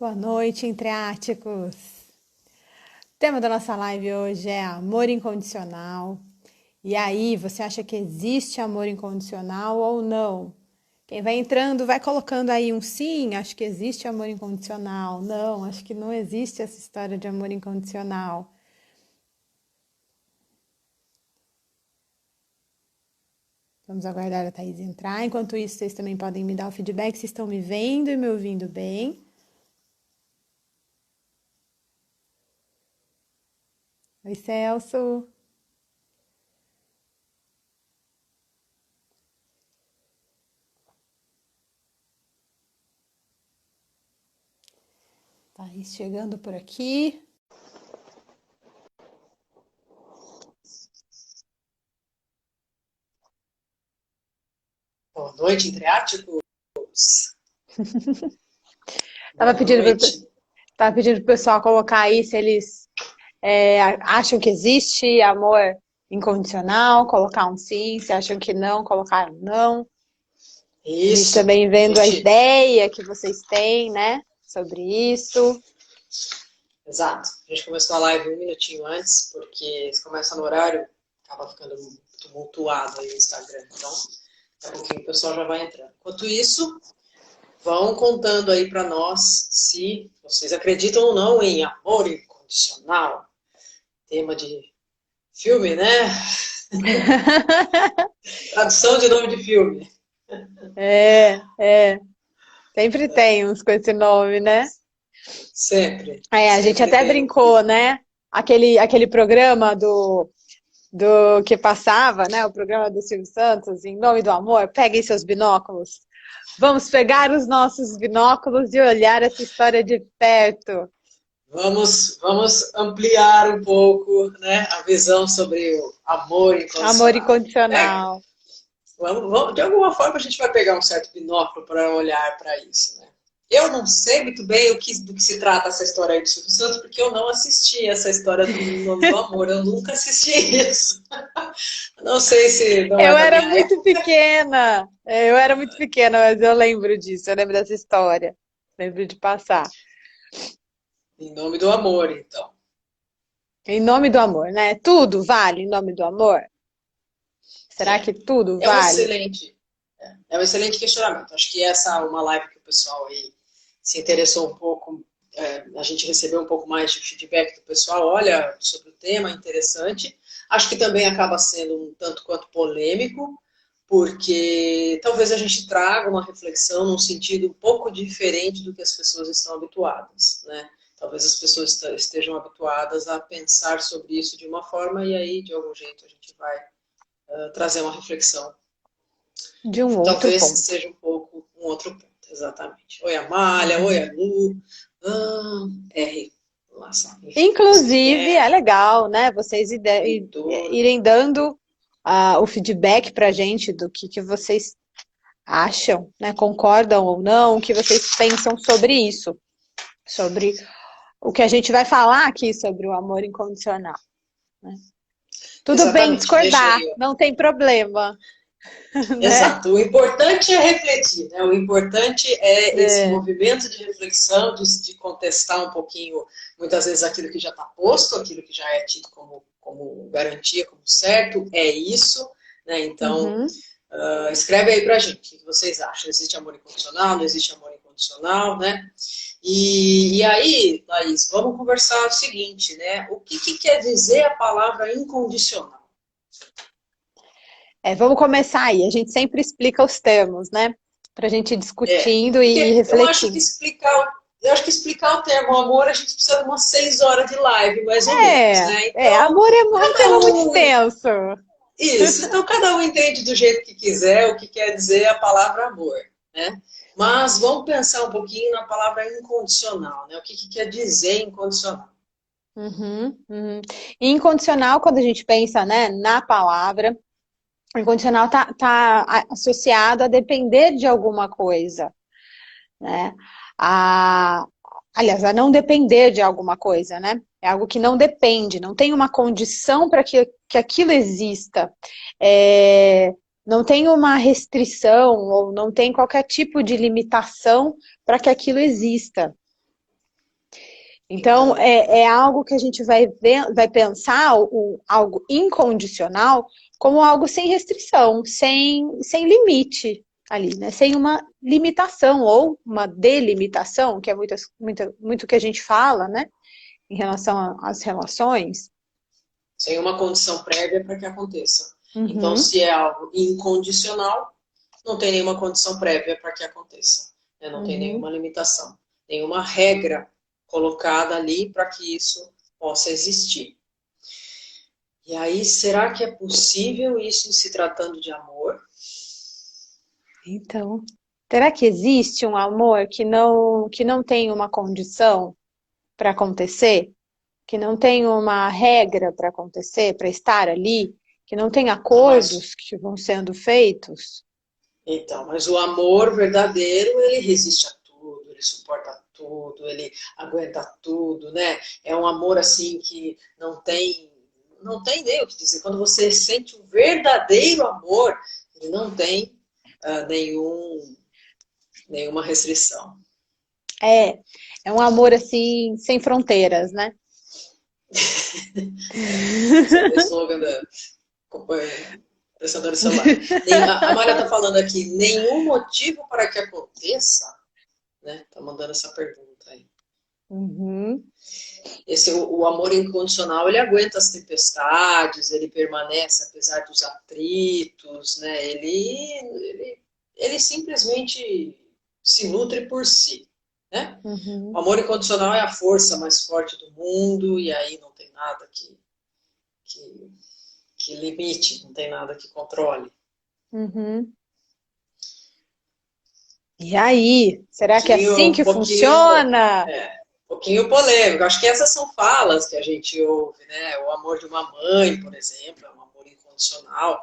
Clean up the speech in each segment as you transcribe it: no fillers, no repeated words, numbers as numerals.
Boa noite, entreáticos! O tema da nossa live hoje é amor incondicional. E aí, você acha que existe amor incondicional ou não? Quem vai entrando vai colocando aí um sim, acho que existe amor incondicional. Não, acho que não existe essa história de amor incondicional. Vamos aguardar a Thaís entrar. Enquanto isso, vocês também podem me dar o feedback se estão me vendo e me ouvindo bem. Oi, Celso. Thaís chegando por aqui. Boa noite, entreáticos. Tava Boa pedindo noite. Tava pedindo pro pessoal colocar aí se eles acham que existe amor incondicional, colocar um sim, se acham que não, colocar um não. A gente Isso. também A vendo a gente. ideia que vocês têm, né, sobre isso. Exato. A gente começou a live um minutinho antes, porque se começa no horário, acaba ficando tumultuado aí o Instagram. Então, daqui a pouquinho o pessoal já vai entrando. Enquanto isso, vão contando aí para nós se vocês acreditam ou não em amor incondicional. Tema de filme, né? Tradução de nome de filme. É. Sempre tem uns com esse nome, né? Sempre. A gente Sempre até tem. brincou, né? Aquele programa do que passava, né? O programa do Silvio Santos, Em Nome do Amor, peguem seus binóculos. Vamos pegar os nossos binóculos e olhar essa história de perto. Vamos ampliar um pouco, né, a visão sobre o amor Amor incondicional. incondicional. De alguma forma a gente vai pegar um certo binóculo para olhar para isso, né? Eu não sei muito bem do que se trata essa história aí do Silvio Santos, porque eu não assisti essa história do Em Nome do Amor. Eu nunca assisti isso. Não sei se não é Eu da era minha muito época. pequena. Eu era muito pequena, mas eu lembro disso. Eu lembro dessa história. Lembro de passar. Em Nome do Amor, então. Em nome do amor, né? Tudo vale em nome do amor? Será É, que tudo é um vale? excelente É um excelente questionamento. Acho que essa é uma live que o pessoal aí se interessou um pouco, a gente recebeu um pouco mais de feedback do pessoal, olha, sobre o tema, interessante. Acho que também acaba sendo um tanto quanto polêmico, porque talvez a gente traga uma reflexão num sentido um pouco diferente do que as pessoas estão habituadas, né? Talvez as pessoas estejam habituadas a pensar sobre isso de uma forma e aí, de algum jeito, a gente vai trazer uma reflexão. De um outro Talvez ponto. seja um pouco um outro ponto, exatamente. Oi, Amália, oi, Uhum. a Lu, R, nossa, enfim, não sei quem Inclusive, é é, legal, né? Vocês Heitor. irem dando o feedback pra gente do que vocês acham, né? Concordam ou não, o que vocês pensam sobre isso, sobre o que a gente vai falar aqui sobre o amor incondicional, né? Tudo bem Exatamente, deixa discordar, aí, ó. não tem problema, né? Exato, o importante é refletir, né? O importante é esse É. movimento de reflexão, de contestar um pouquinho, muitas vezes, aquilo que já está posto, aquilo que já é tido como garantia, como certo, é isso, né? Então, Uhum. escreve aí pra gente o que vocês acham. Existe amor incondicional? Não existe amor incondicional, né? E aí, Thaís, vamos conversar o seguinte, né? O que quer dizer a palavra incondicional? Vamos começar aí. A gente sempre explica os termos, né? Para a gente ir É, discutindo e porque eu acho que refletindo. explicar o termo amor, a gente precisa de umas 6 horas de live, mais ou menos, né? Então, Amor é um cada tema muito um. extenso. Isso, então cada um entende do jeito que quiser o que quer dizer a palavra amor, né? Mas vamos pensar um pouquinho na palavra incondicional, né? O que quer dizer incondicional? Uhum. E incondicional, quando a gente pensa, né, na palavra, o incondicional tá associado a depender de alguma coisa, né? A, aliás, a não depender de alguma coisa, né? É algo que não depende, não tem uma condição para que aquilo exista. É, não tem uma restrição ou não tem qualquer tipo de limitação para que aquilo exista. Então, é algo que a gente vai ver, vai pensar algo incondicional como algo sem restrição, sem limite ali, né? Sem uma limitação ou uma delimitação, que é muito que a gente fala, né? Em relação às relações. Sem uma condição prévia para que aconteça. Então, Uhum. se é algo incondicional, não tem nenhuma condição prévia para que aconteça. Né? Não tem nenhuma limitação, nenhuma regra colocada ali para que isso possa existir. E aí, será que é possível isso se tratando de amor? Então, será que existe um amor que não tem uma condição para acontecer? Que não tem uma regra para acontecer, para estar ali? Que não tem Ah, mas, acordos que vão sendo feitos? então, mas o amor verdadeiro, ele resiste a tudo, ele suporta tudo, ele aguenta tudo, né? É um amor assim que não tem nem o que dizer. Quando você sente o verdadeiro amor, ele não tem nenhuma restrição. É um amor assim, sem fronteiras, né? Esse é o slogan da pressadora celular. A Maria está falando aqui, nenhum motivo para que aconteça, né? Está mandando essa pergunta aí. Uhum. O amor incondicional, ele aguenta as tempestades, ele permanece apesar dos atritos, né? Ele simplesmente se nutre por si, né? O Uhum. amor incondicional é a força mais forte do mundo e aí não tem nada que limite, não tem nada que controle. Uhum. E aí, será que é assim Um que pouquinho, funciona? um pouquinho polêmico. Acho que essas são falas que a gente ouve, né? O amor de uma mãe, por exemplo, é um amor incondicional.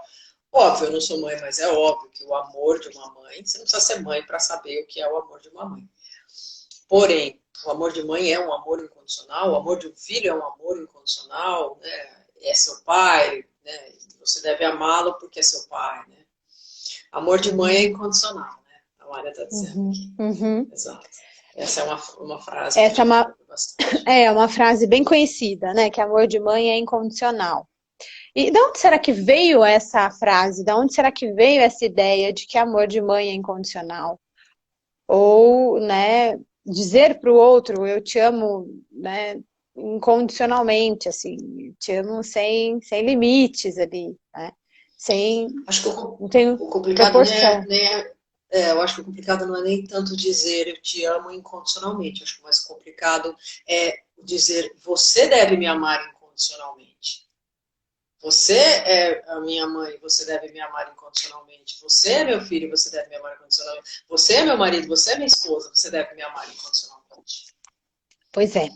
Óbvio, eu não sou mãe, mas é óbvio que o amor de uma mãe, você não precisa ser mãe para saber o que é o amor de uma mãe. Porém, o amor de mãe é um amor incondicional, o amor de um filho é um amor incondicional, né? É seu pai, né? Você deve amá-lo porque é seu pai, né? Amor de mãe é Uhum. incondicional, né? A Maria está dizendo Uhum. aqui. Uhum. Exato. Essa é uma frase que a Essa gente ouve bastante. é uma frase bem conhecida, né? Que amor de mãe é incondicional. E de onde será que veio essa frase? De onde será que veio essa ideia de que amor de mãe é incondicional? Ou, né, dizer para o outro, eu te amo, né, incondicionalmente, assim, te amo sem limites ali, né? Sem, Acho que não tenho o complicado proporção. eu acho que o complicado não é nem tanto dizer eu te amo incondicionalmente. Acho que o mais complicado é dizer você deve me amar incondicionalmente. Você é a minha mãe, você deve me amar incondicionalmente. Você é meu filho, você deve me amar incondicionalmente. Você é meu marido, você é minha esposa, você deve me amar incondicionalmente. Pois é.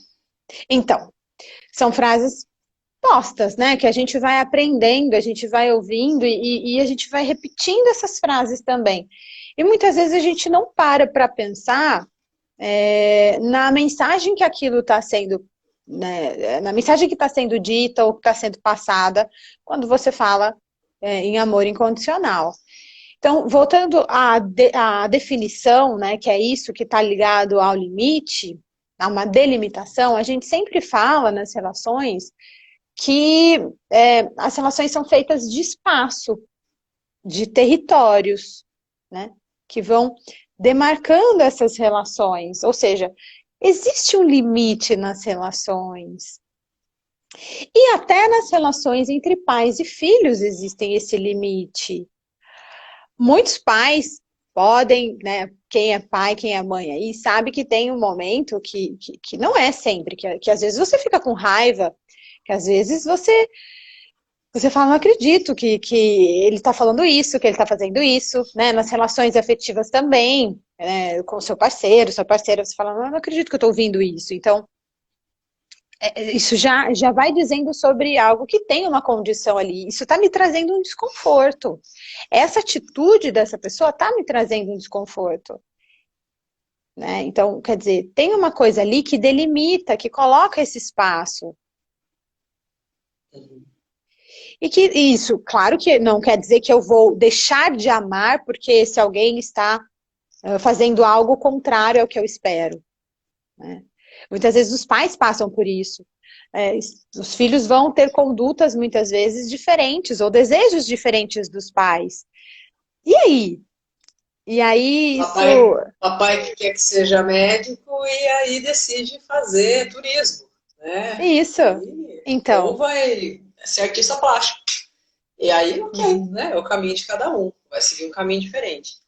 Então, são frases postas, né? Que a gente vai aprendendo, a gente vai ouvindo e a gente vai repetindo essas frases também. E muitas vezes a gente não para pensar na mensagem que aquilo está sendo, né, na mensagem que está sendo dita ou que está sendo passada quando você fala em amor incondicional. Então, voltando à definição, né, que é isso que está ligado ao limite, a uma delimitação, a gente sempre fala nas relações que as relações são feitas de espaço, de territórios, né, que vão demarcando essas relações, ou seja, existe um limite nas relações. E até nas relações entre pais e filhos existem esse limite. Muitos pais podem, né, quem é pai, quem é mãe aí, sabe que tem um momento que não é sempre, que às vezes você fica com raiva, que às vezes você fala, não acredito que ele está falando isso, que ele está fazendo isso, né? Nas relações afetivas também, né? Com o seu parceiro, sua parceira, você fala, não acredito que eu estou ouvindo isso. Então, isso já vai dizendo sobre algo que tem uma condição ali. Isso está me trazendo um desconforto. Essa atitude dessa pessoa está me trazendo um desconforto. Né? Então, quer dizer, tem uma coisa ali que delimita, que coloca esse espaço. Uhum. E que isso, claro que não quer dizer que eu vou deixar de amar porque esse alguém está fazendo algo contrário ao que eu espero. Né? Muitas vezes os pais passam por isso. Os filhos vão ter condutas, muitas vezes, diferentes, ou desejos diferentes dos pais. E aí? E aí, Papai que quer que seja médico e aí decide fazer turismo, né? isso. Ou Então. vai ser artista plástico. E aí, ok, Uhum. né? É o caminho de cada um. Vai seguir um caminho diferente.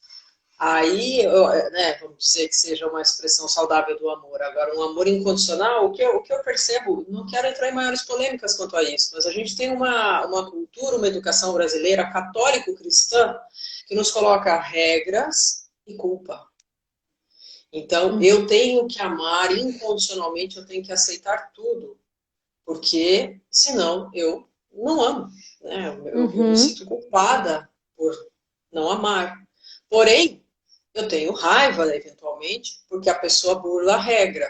Aí, né, vamos dizer que seja uma expressão saudável do amor. Agora, um amor incondicional, o que eu percebo, não quero entrar em maiores polêmicas quanto a isso, mas a gente tem uma cultura, uma educação brasileira católico-cristã que nos coloca regras e culpa. Então, eu tenho que amar incondicionalmente, eu tenho que aceitar tudo, porque senão eu não amo. Né? Eu me Uhum. sinto culpada por não amar. Porém, eu tenho raiva, eventualmente, porque a pessoa burla a regra.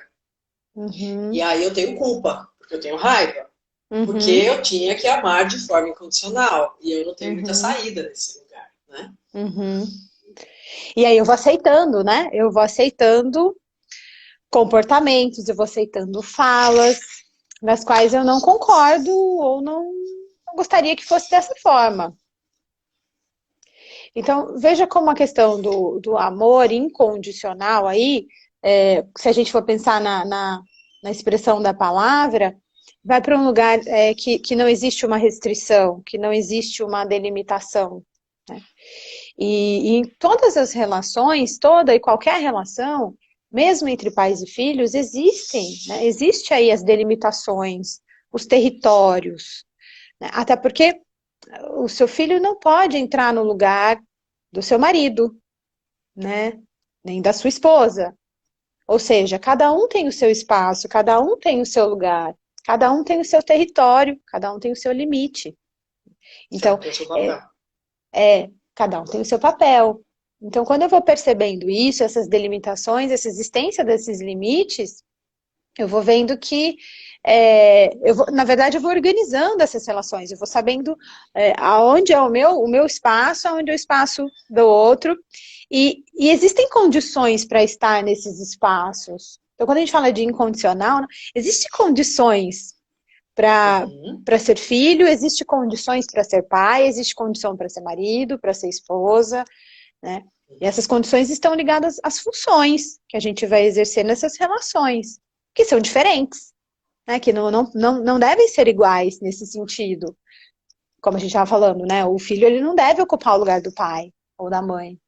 E Uhum. aí eu tenho culpa, porque eu tenho raiva. Porque Uhum. eu tinha que amar de forma incondicional. E eu não tenho muita Uhum. saída nesse lugar, né? Uhum. E aí eu vou aceitando, né? Eu vou aceitando comportamentos, eu vou aceitando falas, nas quais eu não concordo ou não gostaria que fosse dessa forma. Então, veja como a questão do amor incondicional aí, se a gente for pensar na expressão da palavra, vai para um lugar que não existe uma restrição, que não existe uma delimitação. Né? E em todas as relações, toda e qualquer relação, mesmo entre pais e filhos, existem, né? Existe aí as delimitações, os territórios, né? Até porque o seu filho não pode entrar no lugar do seu marido, né? Nem da sua esposa. Ou seja, cada um tem o seu espaço, cada um tem o seu lugar, cada um tem o seu território, cada um tem o seu limite. Então, Então, tem o seu é, papel. cada um tem o seu papel. Então, quando eu vou percebendo isso, essas delimitações, essa existência desses limites, eu vou vendo que, na verdade, eu vou organizando essas relações, eu vou sabendo aonde é o meu espaço, aonde é o espaço do outro, e existem condições para estar nesses espaços. Então, quando a gente fala de incondicional, existem condições para Uhum. ser filho, existem condições para ser pai, existe condição para ser marido, para ser esposa, né? E essas condições estão ligadas às funções que a gente vai exercer nessas relações, que são diferentes, né? Que não devem ser iguais nesse sentido. Como a gente estava falando, né? O filho ele não deve ocupar o lugar do pai ou da mãe.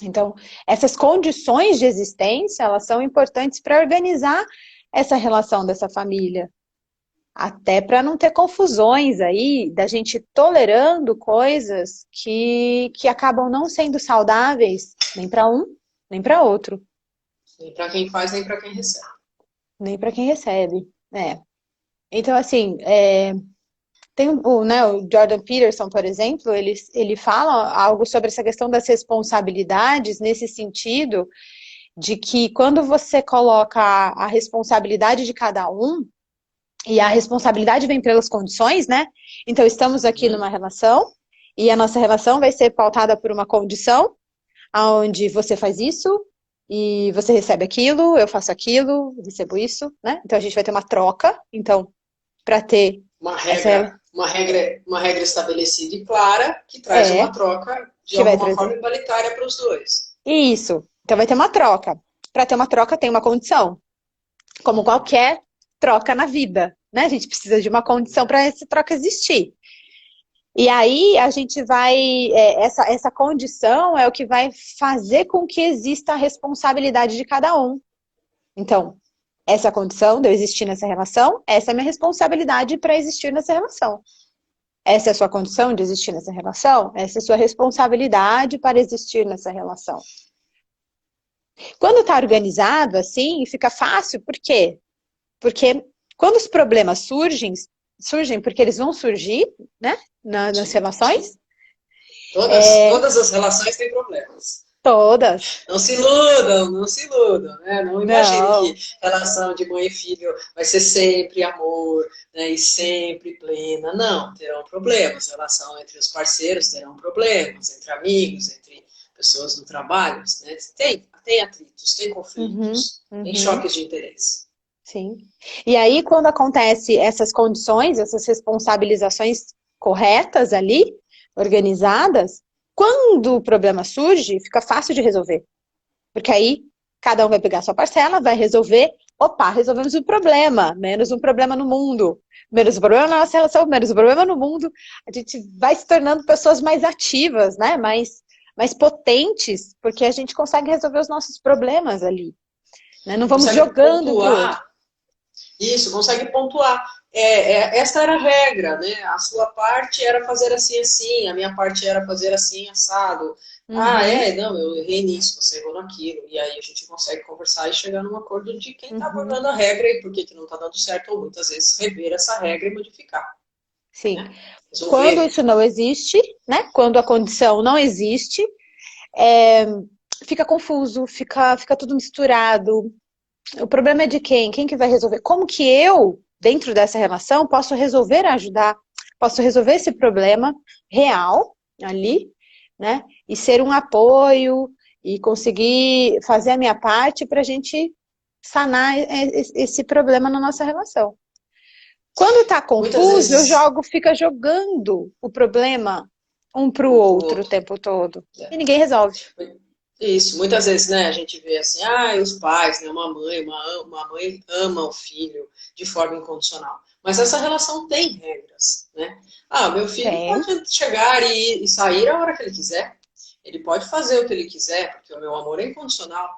Então, essas condições de existência, elas são importantes para organizar essa relação dessa família. Até para não ter confusões aí, da gente tolerando coisas que acabam não sendo saudáveis, nem para um, nem para outro, Nem para quem faz, nem para quem recebe. nem para quem recebe. Então, assim, tem né, o Jordan Peterson, por exemplo, ele fala algo sobre essa questão das responsabilidades, nesse sentido de que quando você coloca a responsabilidade de cada um, e a responsabilidade vem pelas condições, né? Então, estamos aqui Uhum. numa relação, e a nossa relação vai ser pautada por uma condição, onde você faz isso, e você recebe aquilo, eu faço aquilo, eu recebo isso, né? Então, a gente vai ter uma troca. Então, para ter Uma essa... regra, uma regra, uma regra estabelecida e clara que traz uma É, troca de que vai alguma forma trazer. igualitária para os dois. Isso. Então, vai ter uma troca. Para ter uma troca, tem uma condição. Como Uhum. qualquer troca na vida, né? A gente precisa de uma condição para essa troca existir. E aí a gente vai, essa condição é o que vai fazer com que exista a responsabilidade de cada um. Então, essa condição de eu existir nessa relação, essa é a minha responsabilidade para existir nessa relação. Essa é a sua condição de existir nessa relação, essa é a sua responsabilidade para existir nessa relação. Quando está organizado assim, fica fácil, por quê? Porque quando os problemas surgem porque eles vão surgir, né, nas Sim, relações, todas as relações têm problemas. todas. Não se iludam, não se iludam, né? Não imagine que Não, relação de mãe e filho vai ser sempre amor, né? E sempre plena. Não, terão problemas. Relação entre os parceiros terão problemas, entre amigos, entre pessoas do trabalho, né? tem atritos, tem Uhum, conflitos, tem uhum. choques de interesse. Sim. E aí, quando acontece essas condições, essas responsabilizações corretas ali, organizadas, quando o problema surge, fica fácil de resolver. Porque aí, cada um vai pegar a sua parcela, vai resolver. Opa, resolvemos um problema, menos um problema no mundo. Menos um problema na nossa relação, menos um problema no mundo. A gente vai se tornando pessoas mais ativas, né? Mais potentes, porque a gente consegue resolver os nossos problemas ali. Né? Não vamos Consegue jogando para o outro. pontuar. Isso, consegue pontuar. Essa era a regra, né? A sua parte era fazer assim, assim, a minha parte era fazer assim, assado. Uhum, Não, eu errei nisso, você errou naquilo. E aí a gente consegue conversar e chegar num acordo de quem está uhum. burlando a regra e por que não está dando certo, ou muitas vezes rever essa regra e modificar, Sim. né? Quando Resolver. isso não existe, né? Quando a condição não existe, fica confuso, fica tudo misturado. O problema é de quem? Quem que vai resolver? Como que eu, dentro dessa relação, posso resolver, ajudar, posso resolver esse problema real ali, né? E ser um apoio e conseguir fazer a minha parte para a gente sanar esse problema na nossa relação. Quando está Muitas confuso, eu vezes, jogo, fica jogando o problema um para o um para o outro o outro. tempo todo. E Né? ninguém resolve. Isso, muitas vezes, né, a gente vê assim, os pais, né, uma mãe ama o filho de forma incondicional. Mas essa relação tem regras, né? Meu filho Tem. pode chegar e sair a hora que ele quiser. Ele pode fazer o que ele quiser, porque o meu amor é incondicional.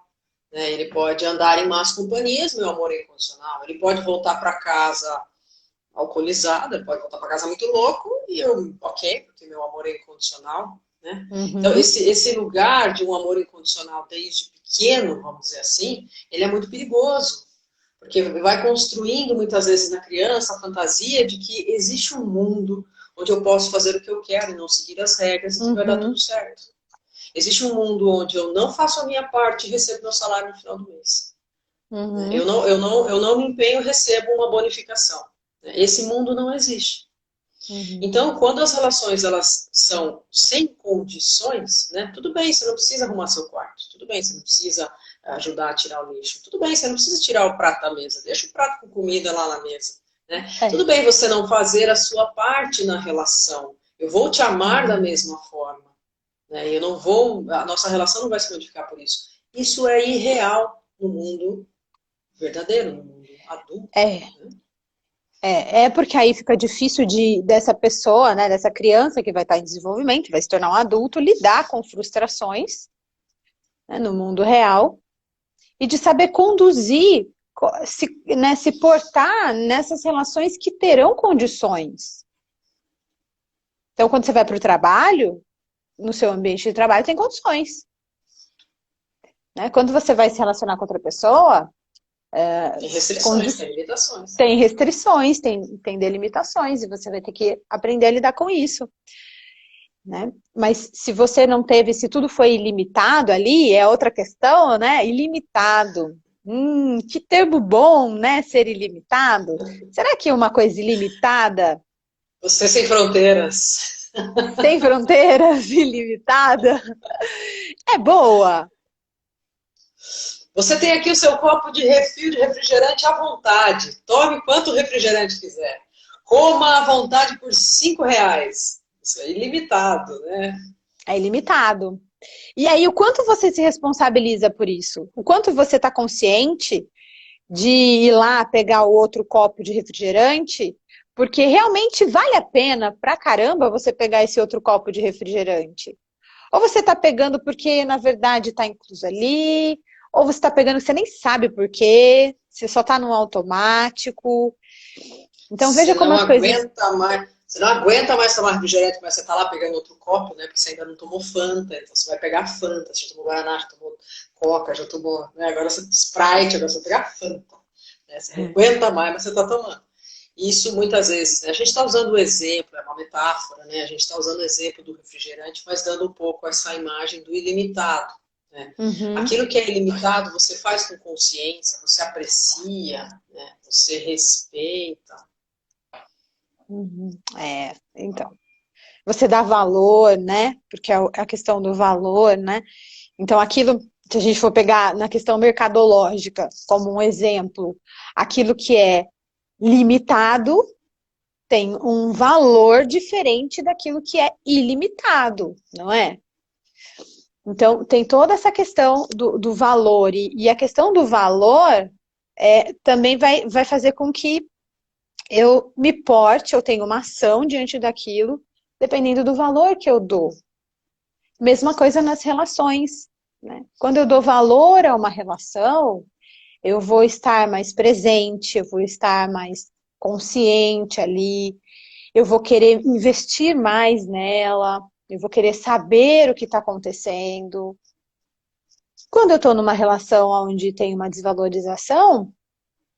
Né? Ele pode andar em más companhias, meu amor é incondicional. Ele pode voltar para casa alcoolizado, ele pode voltar para casa muito louco, e eu, ok, porque meu amor é incondicional. Né? Então, Uhum. esse lugar de um amor incondicional desde pequeno, vamos dizer assim, ele é muito perigoso, porque vai construindo muitas vezes na criança a fantasia de que existe um mundo onde eu posso fazer o que eu quero e não seguir as regras e que vai dar tudo Uhum. certo. Existe um mundo onde eu não faço a minha parte e recebo meu salário no final do mês. Uhum. Eu não me empenho e recebo uma bonificação. Esse mundo não existe. Uhum. Então, quando as relações elas são sem condições, né? Tudo bem, você não precisa arrumar seu quarto. Tudo bem, você não precisa ajudar a tirar o lixo. Tudo bem, você não precisa tirar o prato da mesa. Deixa o prato com comida lá na mesa. Né? Tudo É. bem você não fazer a sua parte na relação. Eu vou te amar da Uhum. mesma forma. Né? Eu não vou, a nossa relação não vai se modificar por isso. Isso é irreal no mundo verdadeiro, no mundo adulto. É. Né? É porque aí fica difícil dessa pessoa, né, dessa criança que vai estar em desenvolvimento, vai se tornar um adulto, lidar com frustrações, né, no mundo real e de saber conduzir, né, se portar nessas relações que terão condições. Então, quando você vai para o trabalho, no seu ambiente de trabalho tem condições. Né? Quando você vai se relacionar com outra pessoa, Tem restrições, tem limitações. tem restrições, tem delimitações, e você vai ter que aprender a lidar com isso. Né? Mas se você não teve, se tudo foi ilimitado ali, é outra questão, né? Ilimitado. Que termo bom, né? Ser ilimitado. Será que uma coisa ilimitada, Você sem fronteiras. sem fronteiras, ilimitada, é boa? Você tem aqui o seu copo de refil de refrigerante à vontade. Tome quanto refrigerante quiser. Coma à vontade por R$ 5. Isso é ilimitado, né? É ilimitado. E aí, o quanto você se responsabiliza por isso? O quanto você está consciente de ir lá pegar o outro copo de refrigerante, porque realmente vale a pena pra caramba você pegar esse outro copo de refrigerante. Ou você tá pegando porque, na verdade, tá incluso ali, ou você tá pegando que você nem sabe por quê, você só tá no automático. Então veja Você como não as coisas. aguenta mais. Você não aguenta mais tomar refrigerante, mas você tá lá pegando outro copo, né? Porque você ainda não tomou Fanta, então você vai pegar Fanta. Você já tomou Guaraná, já tomou Coca, já tomou. Né? Agora você Sprite, agora você vai pegar Fanta. Né? Você não aguenta mais, mas você tá tomando. Isso muitas vezes, né? A gente está usando o exemplo, é uma metáfora, né? A gente está usando o exemplo do refrigerante, mas dando um pouco essa imagem do ilimitado. Né? Uhum, Aquilo que é ilimitado, você faz com consciência, você aprecia, né? Você respeita. uhum. Então. Você dá valor, né? Porque é a questão do valor, né? Então, aquilo se a gente for pegar na questão mercadológica como um exemplo, aquilo que é limitado tem um valor diferente daquilo que é ilimitado, não é? Então, tem toda essa questão do valor, e a questão do valor também vai fazer com que eu me porte, eu tenha uma ação diante daquilo, dependendo do valor que eu dou. Mesma coisa nas relações, né? Quando eu dou valor a uma relação, eu vou estar mais presente, eu vou estar mais consciente ali, eu vou querer investir mais nela, eu vou querer saber o que está acontecendo. Quando eu estou numa relação onde tem uma desvalorização,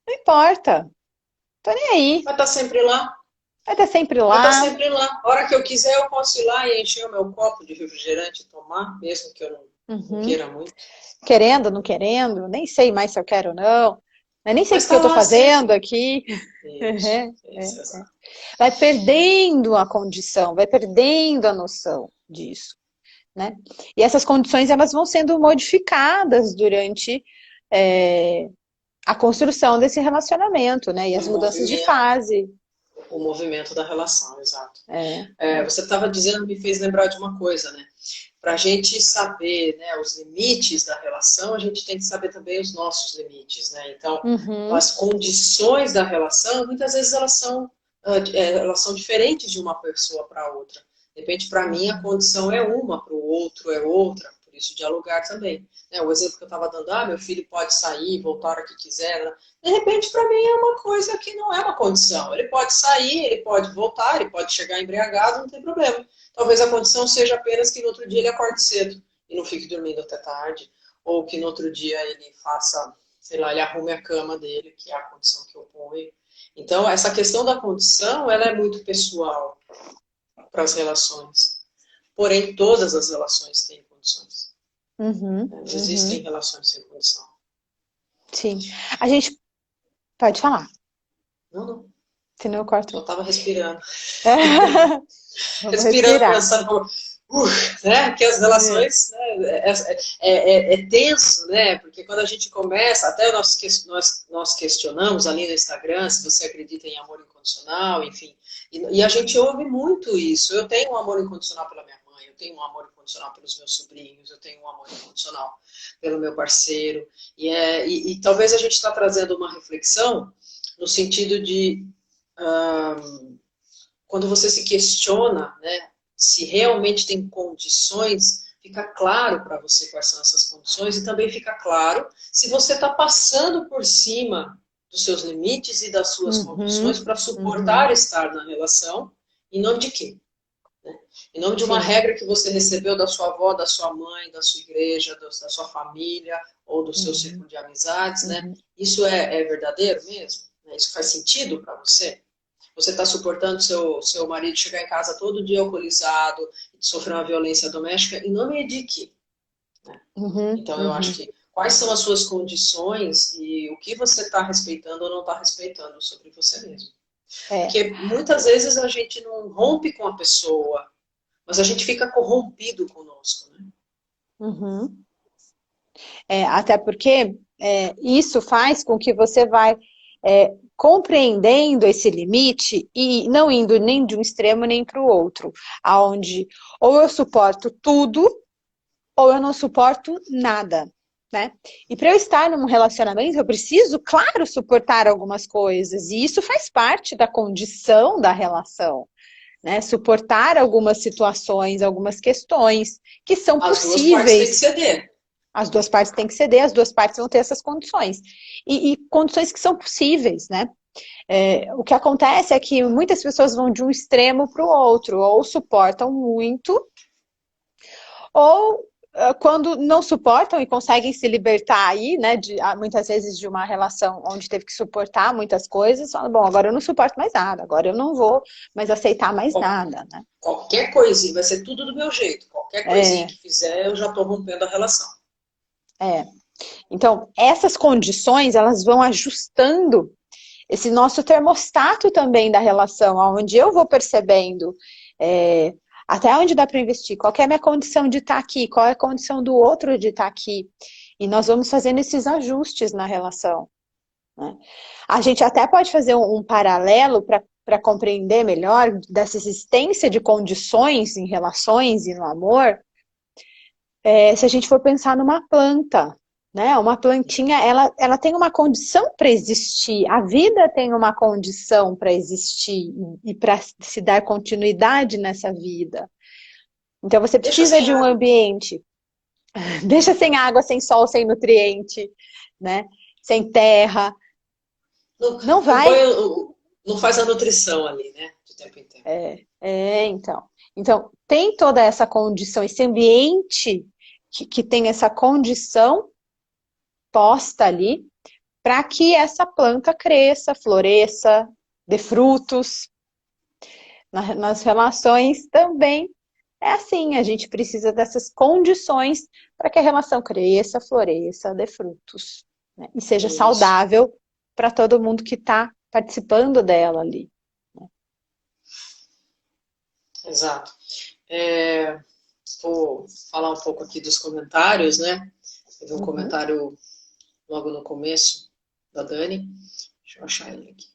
não importa, tô nem aí. Vai estar sempre lá. Vai estar sempre Vai estar lá. sempre lá. A hora que eu quiser, eu posso ir lá e encher o meu copo de refrigerante e tomar, mesmo que eu não queira muito. Querendo, não querendo, nem sei mais se eu quero ou não. Eu nem sei o que eu estou fazendo aqui. Isso. Vai perdendo a condição, vai perdendo a noção disso, né? E essas condições elas vão sendo modificadas durante a construção desse relacionamento, né? E as mudanças de fase. O movimento da relação, exato. Você estava dizendo, me fez lembrar de uma coisa, né? Para a gente saber, né, os limites da relação, a gente tem que saber também os nossos limites, né? Então, as condições da relação, muitas vezes elas são diferentes de uma pessoa para outra. De repente, para mim, a condição é uma, para o outro é outra, por isso dialogar também. O exemplo que eu estava dando, meu filho pode sair, voltar a hora que quiser, né? De repente, para mim, é uma coisa que não é uma condição. Ele pode sair, ele pode voltar, ele pode chegar embriagado, não tem problema. Talvez a condição seja apenas que no outro dia ele acorde cedo e não fique dormindo até tarde, ou que no outro dia ele faça, sei lá, ele arrume a cama dele, que é a condição que eu ponho. Então, essa questão da condição, ela é muito pessoal para as relações. Porém, todas as relações têm condições. Não existem relações sem condição. Sim. A gente pode falar. Não. Senão eu corto. Eu estava respirando. Respirando, pensando, né? Que as relações, né, é tenso, né? Porque quando a gente começa, até nós questionamos ali no Instagram se você acredita em amor incondicional, enfim. E a gente ouve muito isso. Eu tenho um amor incondicional pela minha mãe, eu tenho um amor incondicional pelos meus sobrinhos, eu tenho um amor incondicional pelo meu parceiro. E talvez a gente está trazendo uma reflexão no sentido de quando você se questiona, né, se realmente tem condições, fica claro para você quais são essas condições e também fica claro se você está passando por cima dos seus limites e das suas condições para suportar estar na relação, em nome de quê? Né? Em nome de uma regra que você recebeu da sua avó, da sua mãe, da sua igreja, da sua família ou do seu círculo de amizades, né? Isso é verdadeiro mesmo? Isso faz sentido para você? Você está suportando seu marido chegar em casa todo dia alcoolizado, sofrer uma violência doméstica, em nome de quê? Então, eu acho que quais são as suas condições e o que você está respeitando ou não está respeitando sobre você mesmo. Porque muitas vezes a gente não rompe com a pessoa, mas a gente fica corrompido conosco, né? Até porque isso faz com que você vai compreendendo esse limite e não indo nem de um extremo nem para o outro, aonde ou eu suporto tudo ou eu não suporto nada, né? E para eu estar num relacionamento eu preciso, claro, suportar algumas coisas e isso faz parte da condição da relação, né? Suportar algumas situações, algumas questões que são possíveis. As duas partes têm que ceder. As duas partes têm que ceder, as duas partes vão ter essas condições. E condições que são possíveis, né? O que acontece é que muitas pessoas vão de um extremo para o outro, ou suportam muito, ou quando não suportam e conseguem se libertar aí, né? Muitas vezes de uma relação onde teve que suportar muitas coisas, falam, bom, agora eu não suporto mais nada, agora eu não vou mais aceitar mais nada, né? Qualquer coisinha, vai ser tudo do meu jeito. Qualquer coisinha que fizer, eu já estou rompendo a relação. Então, essas condições, elas vão ajustando esse nosso termostato também da relação, onde eu vou percebendo até onde dá para investir, qual é a minha condição de estar aqui, qual é a condição do outro de estar aqui. E nós vamos fazendo esses ajustes na relação, né? A gente até pode fazer um paralelo para compreender melhor dessa existência de condições em relações e no amor, se a gente for pensar numa planta, né? Uma plantinha, ela tem uma condição para existir, a vida tem uma condição para existir e para se dar continuidade nessa vida. Então você precisa de um ambiente, deixa sem água, sem sol, sem nutriente, né? Sem terra. Não vai. Não faz a nutrição ali, né? De tempo em tempo. Então. Então, tem toda essa condição, esse ambiente que tem essa condição posta ali para que essa planta cresça, floresça, dê frutos. Nas relações também é assim, a gente precisa dessas condições para que a relação cresça, floresça, dê frutos, né? E seja saudável para todo mundo que está participando dela ali. Né? Exato. Vou falar um pouco aqui dos comentários, né? Teve um comentário logo no começo da Dani. Deixa eu achar ele aqui.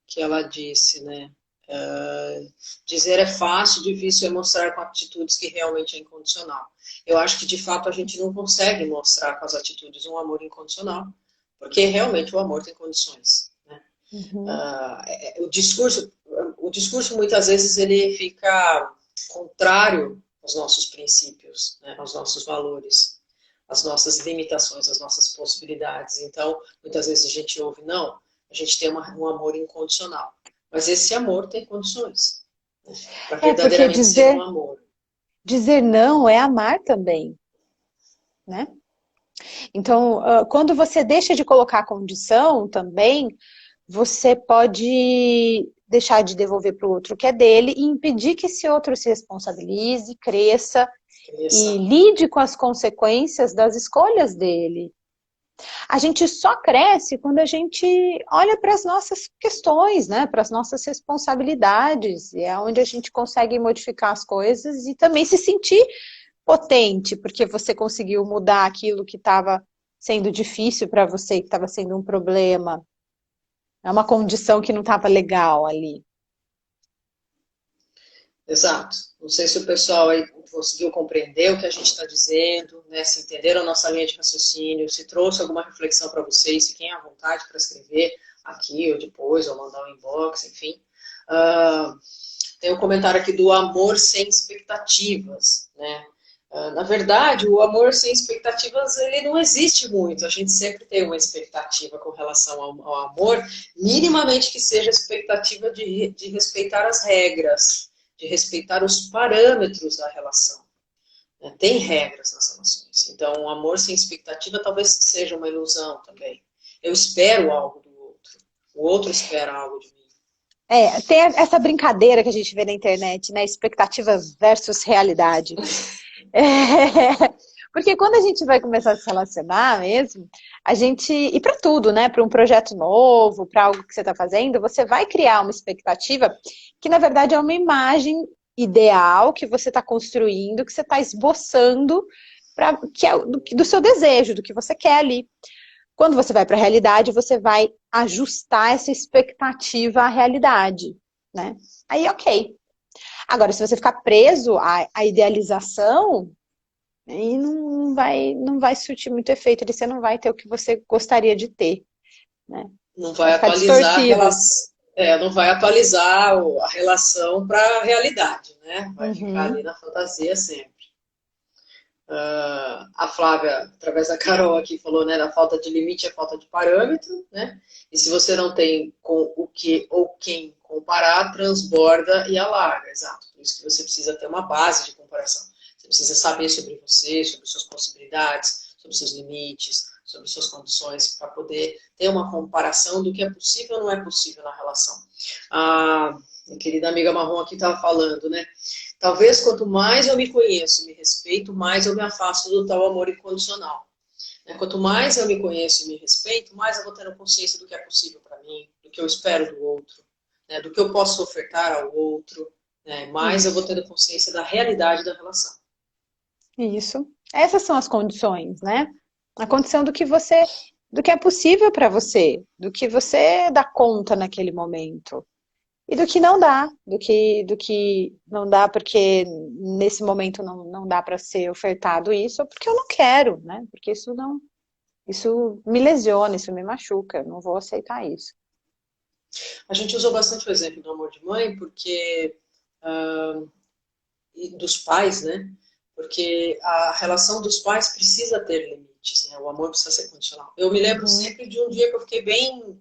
Que ela disse, né? Dizer é fácil, difícil é mostrar com atitudes que realmente é incondicional. Eu acho que, de fato, a gente não consegue mostrar com as atitudes um amor incondicional, porque realmente o amor tem condições. Né? O discurso, muitas vezes, ele fica contrário aos nossos princípios, né? Aos nossos valores, às nossas limitações, às nossas possibilidades. Então, muitas vezes a gente ouve, não, a gente tem um amor incondicional. Mas esse amor tem condições. Né? Para verdadeiramente ser um amor. Dizer não é amar também. Né? Então, quando você deixa de colocar condição também, você pode deixar de devolver para o outro o que é dele e impedir que esse outro se responsabilize, cresça e lide com as consequências das escolhas dele. A gente só cresce quando a gente olha para as nossas questões, né? Para as nossas responsabilidades. E é onde a gente consegue modificar as coisas e também se sentir potente, porque você conseguiu mudar aquilo que estava sendo difícil para você, que estava sendo um problema. É uma condição que não estava legal ali. Exato. Não sei se o pessoal aí conseguiu compreender o que a gente está dizendo, né? Se entenderam a nossa linha de raciocínio, se trouxe alguma reflexão para vocês, fiquem à vontade para escrever aqui ou depois, ou mandar um inbox, enfim. Tem um comentário aqui do amor sem expectativas, né? Na verdade, o amor sem expectativas, ele não existe muito. A gente sempre tem uma expectativa com relação ao amor, minimamente que seja a expectativa de respeitar as regras, de respeitar os parâmetros da relação. Tem regras nas relações. Então, o amor sem expectativa talvez seja uma ilusão também. Eu espero algo do outro. O outro espera algo de mim. Tem essa brincadeira que a gente vê na internet, né? Expectativa versus realidade. Porque quando a gente vai começar a se relacionar mesmo, a gente, e para tudo, né? Para um projeto novo, para algo que você está fazendo, você vai criar uma expectativa que na verdade é uma imagem ideal que você está construindo, que você está esboçando, que é do seu desejo, do que você quer ali. Quando você vai para a realidade, você vai ajustar essa expectativa à realidade, né? Aí, ok. Agora, se você ficar preso à idealização, aí não vai surtir muito efeito, você não vai ter o que você gostaria de ter, né? Não vai atualizar não vai atualizar a relação para a realidade, né? Vai ficar ali na fantasia sempre. A Flávia, através da Carol aqui, falou, né, da falta de limite é falta de parâmetro, né? E se você não tem com o que ou quem comparar, transborda e alarga, exato. Por isso que você precisa ter uma base de comparação. Você precisa saber sobre você, sobre suas possibilidades, sobre seus limites, sobre suas condições, para poder ter uma comparação do que é possível ou não é possível na relação. A minha querida amiga Marrom aqui estava falando, né? Talvez quanto mais eu me conheço e me respeito, mais eu me afasto do tal amor incondicional. Quanto mais eu me conheço e me respeito, mais eu vou tendo consciência do que é possível para mim, do que eu espero do outro, né? Do que eu posso ofertar ao outro, né? Mais eu vou tendo consciência da realidade da relação. Isso. Essas são as condições, né? A condição do que é possível para você, do que você dá conta naquele momento. E do que não dá, do que não dá porque nesse momento não dá para ser ofertado isso, ou porque eu não quero, né? Porque isso me lesiona, isso me machuca, eu não vou aceitar isso. A gente usou bastante o exemplo do amor de mãe, porque e dos pais, né? Porque a relação dos pais precisa ter limites, né? O amor precisa ser condicional. Eu me lembro Uhum. sempre de um dia que eu fiquei bem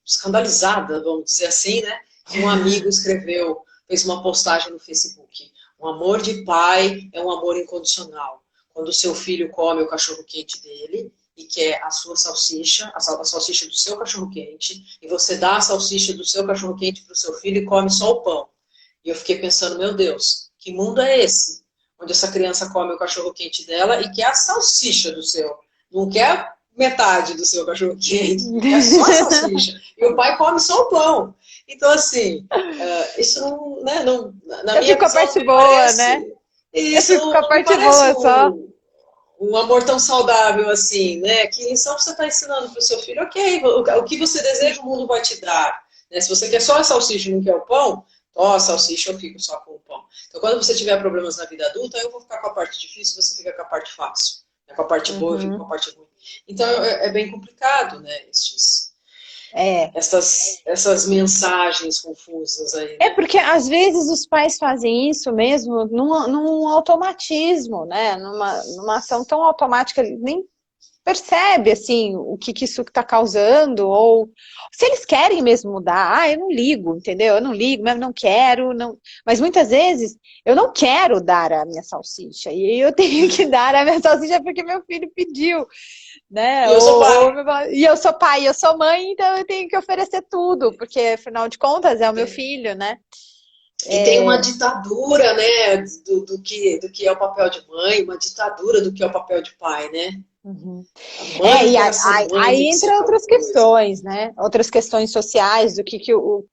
escandalizada, vamos dizer assim, né? Que um amigo escreveu, fez uma postagem no Facebook. Um amor de pai é um amor incondicional. Quando o seu filho come o cachorro-quente dele e quer a sua salsicha, a salsicha do seu cachorro-quente, e você dá a salsicha do seu cachorro-quente para o seu filho e come só o pão. E eu fiquei pensando, meu Deus, que mundo é esse? Onde essa criança come o cachorro-quente dela e quer a salsicha do seu. Não quer metade do seu cachorro-quente, quer só a salsicha. E o pai come só o pão. Então, assim, isso não, né, não, na Eu minha fico com a visão, não parte me boa, né? parece. Eu Isso fico com a não me parte parece boa só. um amor tão saudável assim, né? Que lição você está ensinando para o seu filho? Ok, o que você deseja, o mundo vai te dar. Né? Se você quer só a salsicha e não quer o pão, ó, a salsicha eu fico só com o pão. Então, quando você tiver problemas na vida adulta, eu vou ficar com a parte difícil, você fica com a parte fácil. Né? Com a parte boa, eu fico com a Uhum. parte ruim. Então, é bem complicado, né? É. Essas mensagens confusas aí, É né? porque às vezes os pais fazem isso mesmo num automatismo, né? Numa ação tão automática, nem percebe assim o que isso está causando, ou se eles querem mesmo mudar, eu não ligo, entendeu? Eu não ligo, mas não quero, não. Mas muitas vezes eu não quero dar a minha salsicha, e eu tenho que dar a minha salsicha porque meu filho pediu, né? E eu sou pai. E eu sou pai, eu sou mãe, então eu tenho que oferecer tudo, porque afinal de contas é o meu filho, né? E tem uma ditadura, né, do que é o papel de mãe, uma ditadura do que é o papel de pai, né? Uhum. A É, mãe, e para ser mãe, aí tem que ser entra tal outras coisa. questões, né? Outras questões sociais, do que o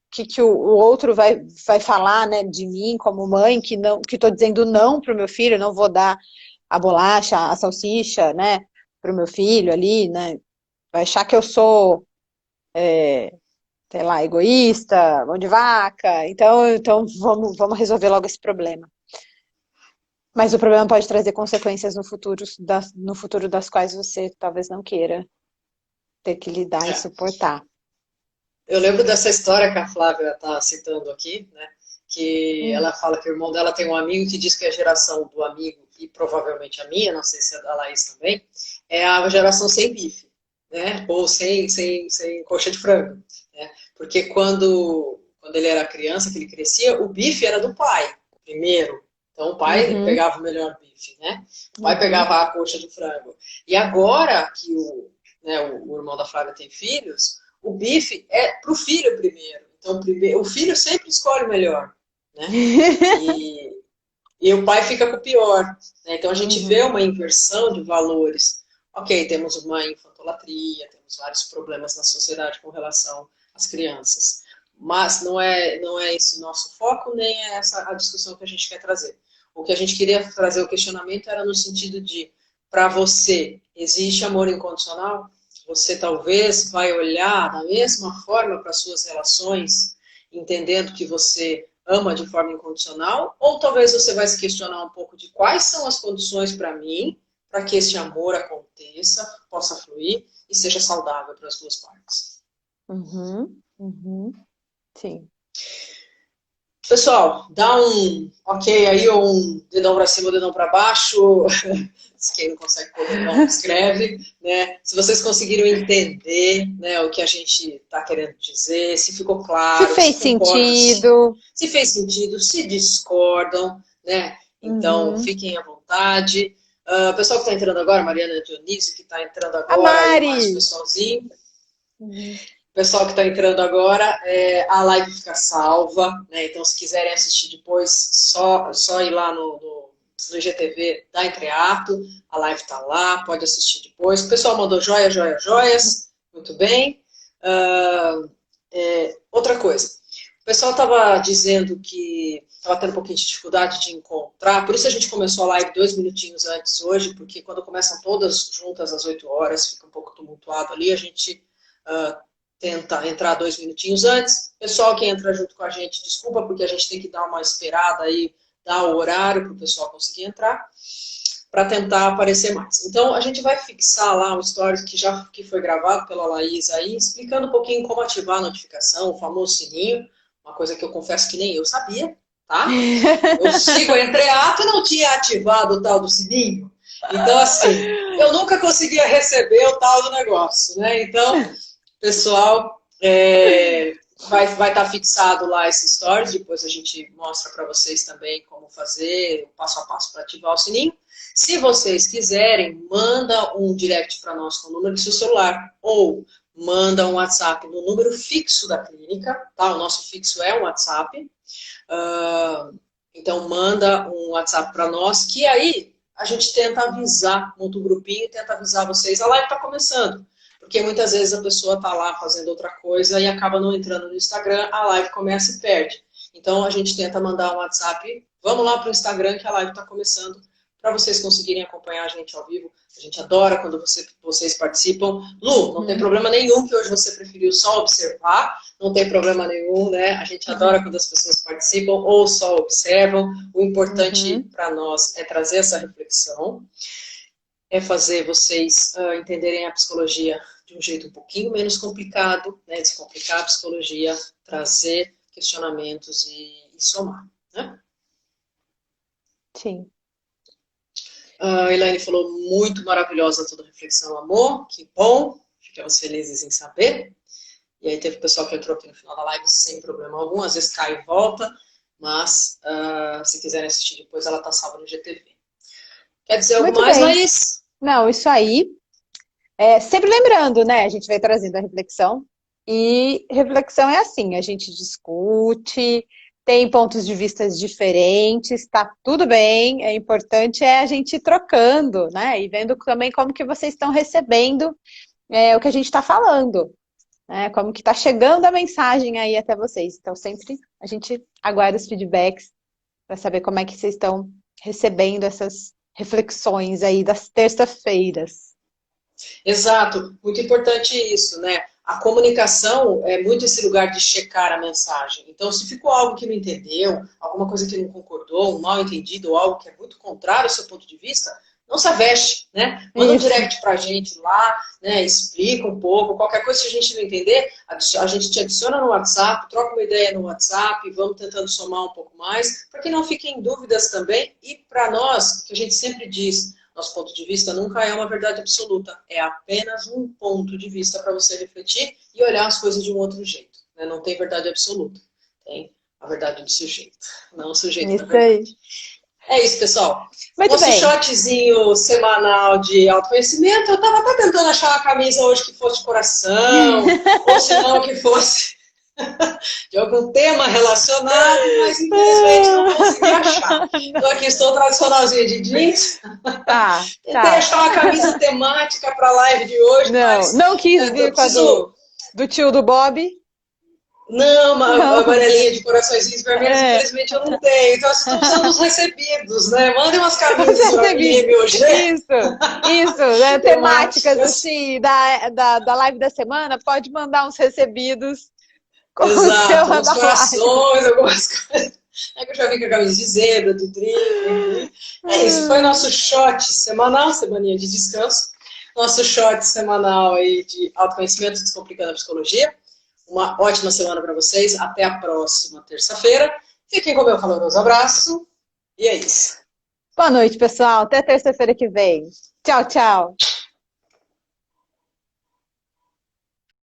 outro vai falar, né, de mim como mãe, que estou dizendo não para o meu filho, não vou dar a bolacha, a salsicha, né, para o meu filho ali, né? Vai achar que eu sou, sei lá, egoísta, mão de vaca. Então vamos resolver logo esse problema. Mas o problema pode trazer consequências no futuro das quais você talvez não queira ter que lidar e É. suportar. Eu lembro dessa história que a Flávia está citando aqui, né? Que Hum. ela fala que o irmão dela tem um amigo que diz que a geração do amigo, e provavelmente a minha, não sei se é da Laís também, é a geração sem bife, né? Ou sem coxa de frango, né? Porque quando ele era criança, que ele crescia, o bife era do pai, primeiro. Então o pai Uhum, pegava o melhor bife, né? O pai uhum, pegava a coxa de frango. E agora que o irmão da Flávia tem filhos, o bife é para o filho primeiro. Então, o filho sempre escolhe o melhor, né? E, e o pai fica com o pior. Né? Então, a gente vê uhum, uma inversão de valores. Ok, temos uma infantolatria, temos vários problemas na sociedade com relação às crianças. Mas não é esse nosso foco, nem é essa a discussão que a gente quer trazer. O que a gente queria trazer o questionamento era no sentido de, para você, existe amor incondicional? Você talvez vai olhar da mesma forma para suas relações, entendendo que você ama de forma incondicional, ou talvez você vai se questionar um pouco de quais são as condições para mim, para que este amor aconteça, possa fluir e seja saudável para as duas partes. uhum, uhum, sim. Pessoal, dá um ok aí, ou um dedão para cima, dedão para baixo. Quem não consegue pôr dedão, escreve. Né? Se vocês conseguiram entender, né, o que a gente está querendo dizer, se ficou Se claro, fez se concordam, sentido. se fez sentido, se discordam, né? Então, Uhum. fiquem à vontade. O pessoal que está entrando agora, Mariana Dionísio, que está entrando A agora, aí mais o Mari! pessoalzinho. Uhum. O pessoal que está entrando agora, a live fica salva, né? Então, se quiserem assistir depois, só ir lá no IGTV da Entreato, a live está lá, pode assistir depois. O pessoal mandou joia, joia, joias, muito bem. Outra coisa, pessoal estava dizendo que estava tendo um pouquinho de dificuldade de encontrar, por isso a gente começou a live 2 minutinhos antes hoje, porque quando começam todas juntas às 8 horas, fica um pouco tumultuado ali, a gente tenta entrar 2 minutinhos antes. Pessoal que entra junto com a gente, desculpa, porque a gente tem que dar uma esperada aí, dar o horário para o pessoal conseguir entrar, para tentar aparecer mais. Então, a gente vai fixar lá um stories que foi gravado pela Laís aí, explicando um pouquinho como ativar a notificação, o famoso sininho, uma coisa que eu confesso que nem eu sabia, tá? Eu sigo a Entreato e não tinha ativado o tal do sininho. Então, assim, eu nunca conseguia receber o tal do negócio, né? Então, pessoal, vai estar fixado lá esse stories, depois a gente mostra para vocês também como fazer, o passo a passo para ativar o sininho. Se vocês quiserem, manda um direct para nós com o número do seu celular, ou manda um WhatsApp no número fixo da clínica, tá? O nosso fixo é um WhatsApp. Então, manda um WhatsApp para nós, que aí a gente tenta avisar, monta um grupinho e tenta avisar vocês, a live está começando. Porque muitas vezes a pessoa está lá fazendo outra coisa e acaba não entrando no Instagram, a live começa e perde. Então, a gente tenta mandar um WhatsApp, vamos lá para o Instagram que a live está começando, para vocês conseguirem acompanhar a gente ao vivo. A gente adora quando vocês participam. Lu, não tem problema nenhum que hoje você preferiu só observar, não tem problema nenhum, né? A gente adora quando as pessoas participam ou só observam. O importante para nós é trazer essa reflexão, é fazer vocês entenderem a psicologia de um jeito um pouquinho menos complicado, né? Descomplicar a psicologia, trazer questionamentos e somar, né? Sim. A Elaine falou, muito maravilhosa toda a reflexão, amor, que bom, ficamos felizes em saber. E aí teve o pessoal que entrou aqui no final da live sem problema algum, às vezes cai e volta, mas se quiserem assistir depois, ela está salva no GTV. Quer dizer algo mais, Laís? Não, isso aí. Sempre lembrando, né? A gente vai trazendo a reflexão. E reflexão é assim, a gente discute, tem pontos de vista diferentes, tá tudo bem. É importante a gente ir trocando, né? E vendo também como que vocês estão recebendo o que a gente está falando. Né? Como que está chegando a mensagem aí até vocês. Então, sempre a gente aguarda os feedbacks para saber como é que vocês estão recebendo essas reflexões aí das terça-feiras. Exato, muito importante isso, né? A comunicação é muito esse lugar de checar a mensagem. Então, se ficou algo que não entendeu, alguma coisa que não concordou, um mal entendido ou algo que é muito contrário ao seu ponto de vista, não se aveste, né? Manda um direct pra gente lá, né? Explica um pouco, qualquer coisa que a gente não entender, a gente te adiciona no WhatsApp, troca uma ideia no WhatsApp, vamos tentando somar um pouco mais, para que não fiquem dúvidas também. E para nós, que a gente sempre diz, nosso ponto de vista nunca é uma verdade absoluta, é apenas um ponto de vista para você refletir e olhar as coisas de um outro jeito. Né? Não tem verdade absoluta, tem a verdade do sujeito, não o sujeito da verdade. É isso, pessoal. Nosso shotzinho semanal de autoconhecimento. Eu estava até tentando achar uma camisa hoje que fosse de coração, ou se não, que fosse de algum tema relacionado, mas infelizmente não consegui achar. Então aqui estou tradicionalzinha de jeans. Tentei achar uma camisa temática para a live de hoje, mas não quis vir com a do tio do Bob. Não, uma amarelinha de coraçõezinhos vermelhos, infelizmente eu não tenho. Então, vocês estão precisando dos recebidos, né? Mandem umas camisas para mim hoje. Isso, né? Temáticas assim, da live da semana, pode mandar uns recebidos. Exato, uns corações, algumas coisas. É que eu já vi com a camisa de zebra, de trilho. É isso, foi nosso shot semanal, semaninha de descanso. Nosso shot semanal aí de autoconhecimento descomplicando a psicologia. Uma ótima semana para vocês. Até a próxima terça-feira. Fiquem com o meu caloroso abraço. E é isso. Boa noite, pessoal. Até terça-feira que vem. Tchau, tchau.